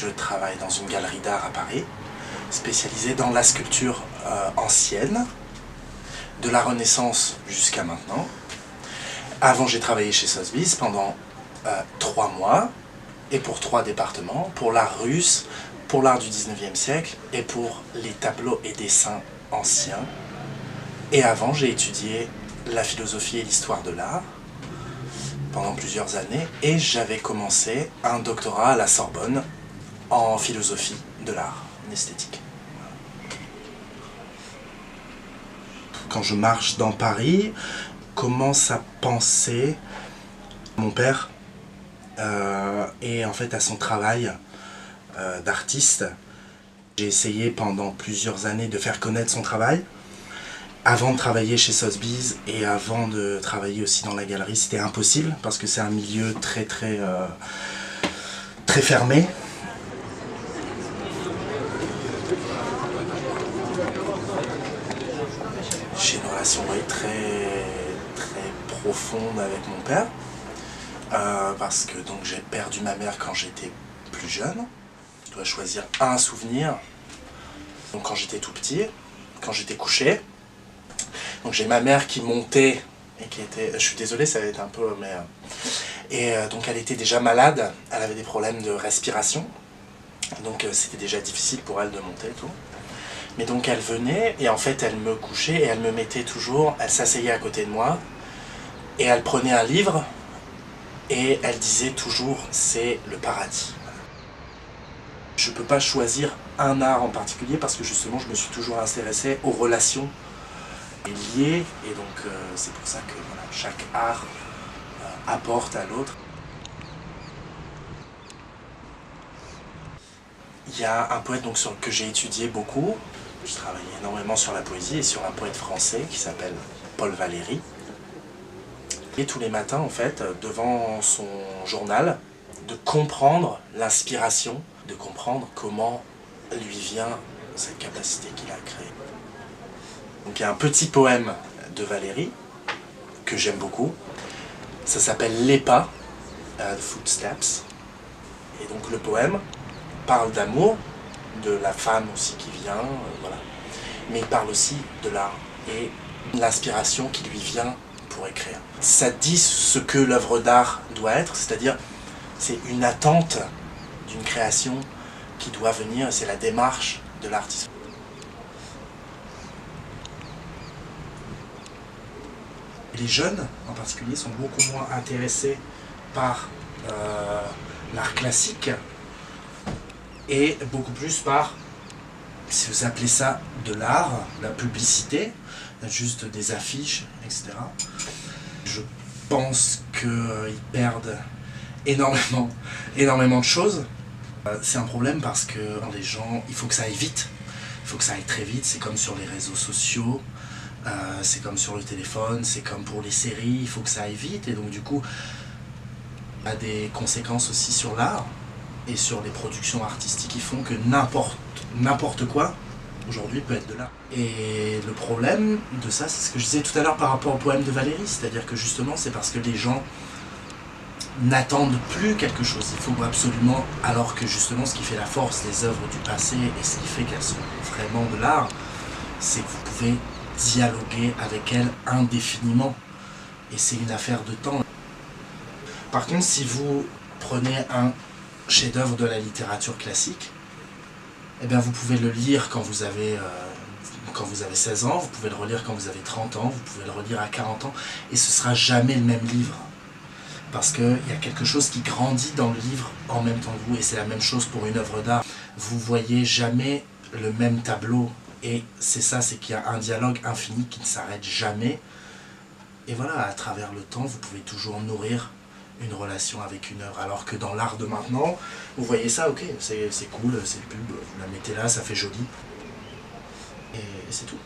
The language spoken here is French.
Je travaille dans une galerie d'art à Paris, spécialisée dans la sculpture ancienne, de la Renaissance jusqu'à maintenant. Avant, j'ai travaillé chez Sotheby's pendant 3 mois, et pour 3 départements, pour l'art russe, pour l'art du 19e siècle, et pour les tableaux et dessins anciens. Et avant, j'ai étudié la philosophie et l'histoire de l'art pendant plusieurs années, et j'avais commencé un doctorat à la Sorbonne en philosophie de l'art, en esthétique. Quand je marche dans Paris, commence à penser mon père et en fait à son travail d'artiste. J'ai essayé pendant plusieurs années de faire connaître son travail. Avant de travailler chez Sotheby's et avant de travailler aussi dans la galerie, c'était impossible parce que c'est un milieu très fermé. J'ai une relation très profonde avec mon père parce que donc j'ai perdu ma mère quand j'étais plus jeune. Je dois choisir un souvenir. Donc quand j'étais tout petit, quand j'étais couché. Donc j'ai ma mère qui montait et qui était, je suis désolé, ça va être un peu, mais donc elle était déjà malade, elle avait des problèmes de respiration, donc c'était déjà difficile pour elle de monter et tout. Mais donc elle venait et en fait elle me couchait et elle me mettait toujours, elle s'asseyait à côté de moi et elle prenait un livre et elle disait toujours c'est le paradis. Je ne peux pas choisir un art en particulier parce que justement je me suis toujours intéressé aux relations liées et donc c'est pour ça que voilà, chaque art apporte à l'autre. Il y a un poète donc, que j'ai étudié beaucoup. Je travaillais énormément sur la poésie et sur un poète français qui s'appelle Paul Valéry. Et tous les matins, en fait, devant son journal, de comprendre l'inspiration, de comprendre comment lui vient cette capacité qu'il a créée. Donc il y a un petit poème de Valéry que j'aime beaucoup. Ça s'appelle Les pas, The Footsteps. Et donc le poème parle d'amour, de la femme aussi qui vient, voilà. Mais il parle aussi de l'art et l'inspiration qui lui vient pour écrire. Ça dit ce que l'œuvre d'art doit être, c'est-à-dire c'est une attente d'une création qui doit venir, c'est la démarche de l'artiste. Les jeunes, en particulier, sont beaucoup moins intéressés par l'art classique et beaucoup plus par, si vous appelez ça de l'art, la publicité, juste des affiches, etc. Je pense qu'ils perdent énormément de choses. C'est un problème parce que les gens, il faut que ça aille vite, il faut que ça aille très vite, c'est comme sur les réseaux sociaux. C'est comme sur le téléphone, c'est comme pour les séries, il faut que ça aille vite et donc du coup il y a des conséquences aussi sur l'art et sur les productions artistiques qui font que n'importe quoi aujourd'hui peut être de l'art. Et le problème de ça, c'est ce que je disais tout à l'heure par rapport au poème de Valéry, c'est-à-dire que justement c'est parce que les gens n'attendent plus quelque chose, il faut absolument, alors que justement ce qui fait la force des œuvres du passé et ce qui fait qu'elles sont vraiment de l'art, c'est que vous pouvez dialoguer avec elle indéfiniment et c'est une affaire de temps. Par contre, si vous prenez un chef-d'œuvre de la littérature classique, eh bien vous pouvez le lire quand vous avez 16 ans, vous pouvez le relire quand vous avez 30 ans, vous pouvez le relire à 40 ans et ce sera jamais le même livre parce qu'il y a quelque chose qui grandit dans le livre en même temps que vous et c'est la même chose pour une œuvre d'art. Vous voyez jamais le même tableau. Et c'est ça, c'est qu'il y a un dialogue infini qui ne s'arrête jamais. Et voilà, à travers le temps, vous pouvez toujours nourrir une relation avec une œuvre. Alors que dans l'art de maintenant, vous voyez ça, ok, c'est cool, c'est pub, vous la mettez là, ça fait joli. Et c'est tout.